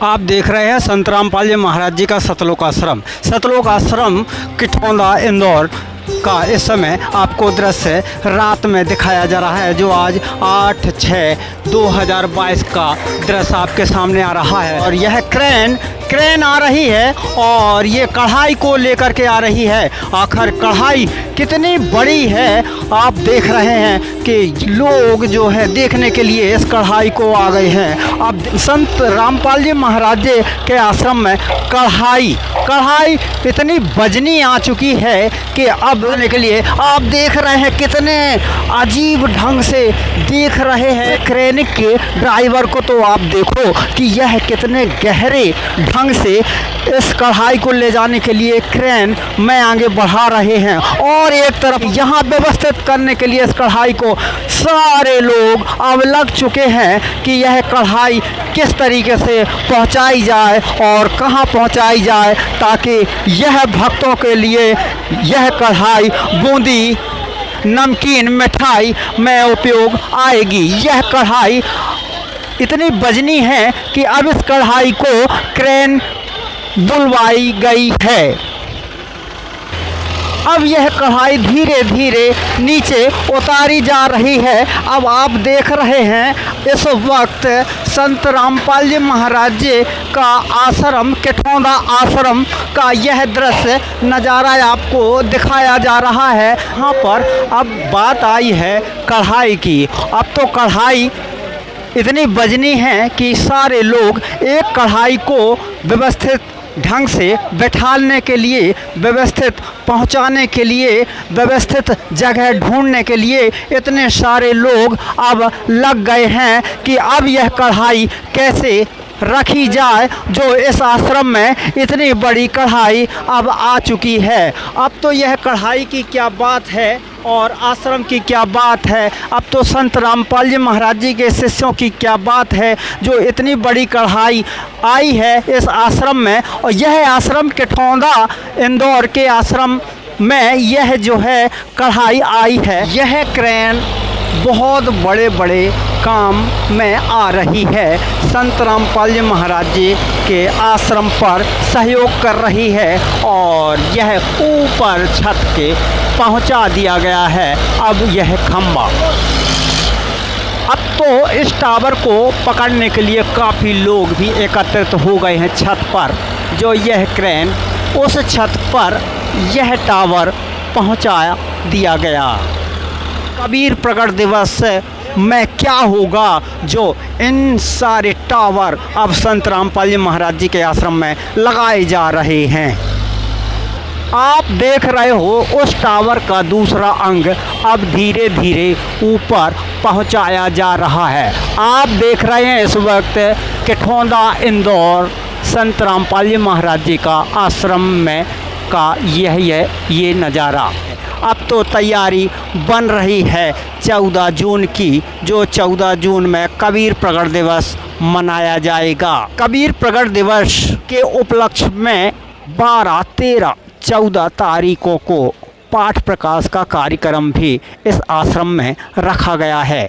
आप देख रहे हैं संत रामपाल जी महाराज जी का सतलोक आश्रम। सतलोक आश्रम किठौंदा इंदौर का इस समय आपको दृश्य रात में दिखाया जा रहा है, जो आज 8/6/2022 का दृश्य आपके सामने आ रहा है। और यह क्रेन आ रही है और ये कढ़ाई को लेकर के आ रही है। आखिर कढ़ाई कितनी बड़ी है आप देख रहे हैं कि लोग जो है देखने के लिए इस कढ़ाई को आ गए हैं। अब संत रामपाल जी महाराज जी के आश्रम में कढ़ाई इतनी वजनी आ चुकी है कि अब आने के लिए आप देख रहे हैं कितने अजीब ढंग से देख रहे हैं। क्रेन के ड्राइवर को तो आप देखो कि यह कितने गहरे ढंग से इस कढ़ाई को ले जाने के लिए क्रेन में आगे बढ़ा रहे हैं, और एक तरफ यहाँ व्यवस्थित करने के लिए इस कढ़ाई को सारे लोग अब लग चुके हैं कि यह कढ़ाई किस तरीके से पहुँचाई जाए और कहाँ पहुँचाई जाए, ताकि यह भक्तों के लिए यह कढ़ाई बूंदी नमकीन मिठाई में उपयोग आएगी। यह कढ़ाई इतनी वजनी है कि अब इस कढ़ाई को क्रेन बुलवाई गई है। अब यह कढ़ाई धीरे धीरे नीचे उतारी जा रही है। अब आप देख रहे हैं इस वक्त संत रामपाल जी महाराज जी का आश्रम किठौंदा आश्रम का यह दृश्य नज़ारा आपको दिखाया जा रहा है। यहाँ पर अब बात आई है कढ़ाई की। अब तो कढ़ाई इतनी वजनी है कि सारे लोग एक कढ़ाई को व्यवस्थित ढंग से बैठाने के लिए, व्यवस्थित पहुंचाने के लिए, व्यवस्थित जगह ढूंढने के लिए इतने सारे लोग अब लग गए हैं कि अब यह कढ़ाई कैसे रखी जाए, जो इस आश्रम में इतनी बड़ी कढ़ाई अब आ चुकी है। अब तो यह कढ़ाई की क्या बात है और आश्रम की क्या बात है, अब तो संत रामपाल जी महाराज जी के शिष्यों की क्या बात है, जो इतनी बड़ी कढ़ाई आई है इस आश्रम में। और यह आश्रम किठौंदा इंदौर के आश्रम में यह जो है कढ़ाई आई है। यह क्रेन बहुत बड़े बड़े काम में आ रही है, संत रामपाल जी महाराज जी के आश्रम पर सहयोग कर रही है, और यह ऊपर छत के पहुंचा दिया गया है। अब यह खंबा, अब तो इस टावर को पकड़ने के लिए काफ़ी लोग भी एकत्रित हो गए हैं छत पर, जो यह क्रेन उस छत पर यह टावर पहुंचा दिया गया। कबीर प्रकट दिवस में क्या होगा, जो इन सारे टावर अब संत रामपाल जी महाराज जी के आश्रम में लगाए जा रहे हैं। आप देख रहे हो उस टावर का दूसरा अंग अब धीरे धीरे ऊपर पहुंचाया जा रहा है। आप देख रहे हैं इस वक्त किठौंदा इंदौर संत रामपाल जी महाराज जी का आश्रम में का ये नज़ारा। अब तो तैयारी बन रही है 14 जून की, जो 14 जून में कबीर प्रकट दिवस मनाया जाएगा। कबीर प्रकट दिवस के उपलक्ष्य में 12, 13, 14 तारीखों को पाठ प्रकाश का कार्यक्रम भी इस आश्रम में रखा गया है।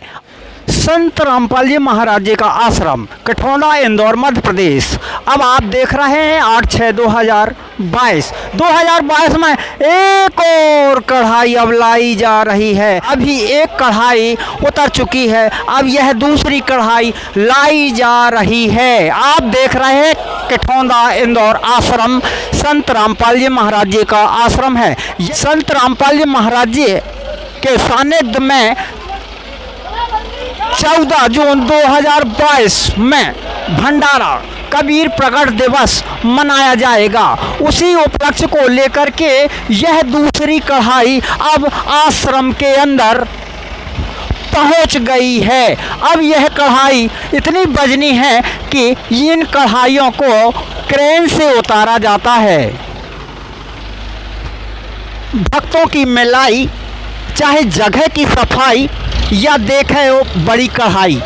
संत रामपाल जी महाराज जी का आश्रम किठौंदा इंदौर मध्य प्रदेश। अब आप देख रहे हैं 8/6/2022 में एक और कढ़ाई अब लाई जा रही है। अभी एक कढ़ाई उतर चुकी है, अब यह दूसरी कढ़ाई लाई जा रही है। आप देख रहे हैं किठौंदा इंदौर आश्रम संत रामपाल जी महाराज जी का आश्रम है। संत रामपाल जी महाराज जी के सानिध्य में 14 जून 2022 में भंडारा कबीर प्रकट दिवस मनाया जाएगा। उसी उपलक्ष्य को लेकर के यह दूसरी कढ़ाई अब आश्रम के अंदर पहुंच गई है। अब यह कढ़ाई इतनी वजनी है कि इन कढ़ाइयों को क्रेन से उतारा जाता है। भक्तों की मिलाई, चाहे जगह की सफाई या देखे वो बड़ी कढ़ाई,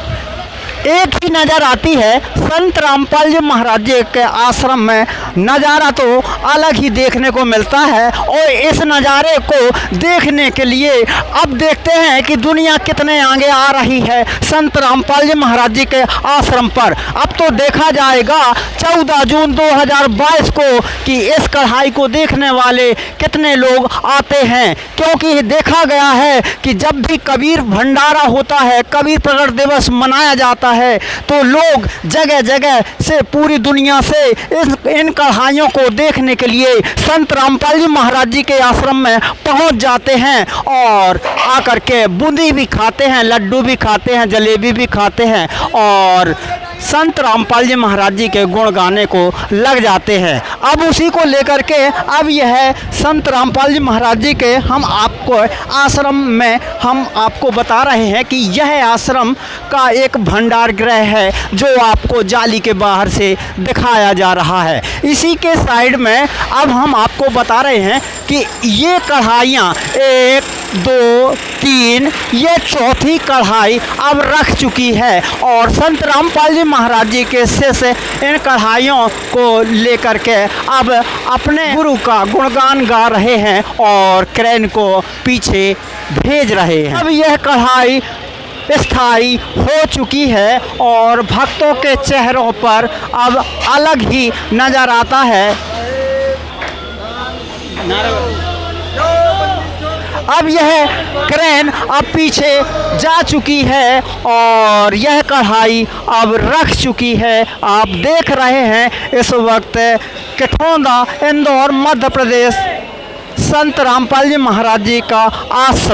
एक ही नज़र आती है। संत रामपाल जी महाराज जी के आश्रम में नज़ारा तो अलग ही देखने को मिलता है और इस नज़ारे को देखने के लिए अब देखते हैं कि दुनिया कितने आगे आ रही है संत रामपाल जी महाराज जी के आश्रम पर। अब तो देखा जाएगा 14 जून 2022 को कि इस कढ़ाई को देखने वाले कितने लोग आते हैं, क्योंकि देखा गया है कि जब भी कबीर भंडारा होता है, कबीर प्रकट दिवस मनाया जाता है, तो लोग जगह जगह से पूरी दुनिया से इन कढ़ाइयों को देखने के लिए संत रामपाल जी महाराज जी के आश्रम में पहुंच जाते हैं और आकर के बूंदी भी खाते हैं, लड्डू भी खाते हैं, जलेबी भी खाते हैं और संत रामपाल जी महाराज जी के गुण गाने को लग जाते हैं। अब उसी को लेकर के अब यह संत रामपाल जी महाराज जी के हम आपको आश्रम में हम आपको बता रहे हैं कि यह आश्रम का एक भंडार गृह है जो आपको जाली के बाहर से दिखाया जा रहा है। इसी के साइड में अब हम आपको बता रहे हैं कि ये कढ़ाइयाँ 1 2 3 ये चौथी कढ़ाई अब रख चुकी है और संत रामपाल जी महाराज जी के शिष्य इन कढ़ाइयों को लेकर के अब अपने गुरु का गुणगान गा रहे हैं और क्रेन को पीछे भेज रहे हैं। अब यह कढ़ाई स्थायी हो चुकी है और भक्तों के चेहरों पर अब अलग ही नज़र आता है। अब यह क्रेन अब पीछे जा चुकी है और यह कढ़ाई अब रख चुकी है। आप देख रहे हैं इस वक्त कठौंदा इंदौर मध्य प्रदेश संत रामपाल जी महाराज जी का आश्रम।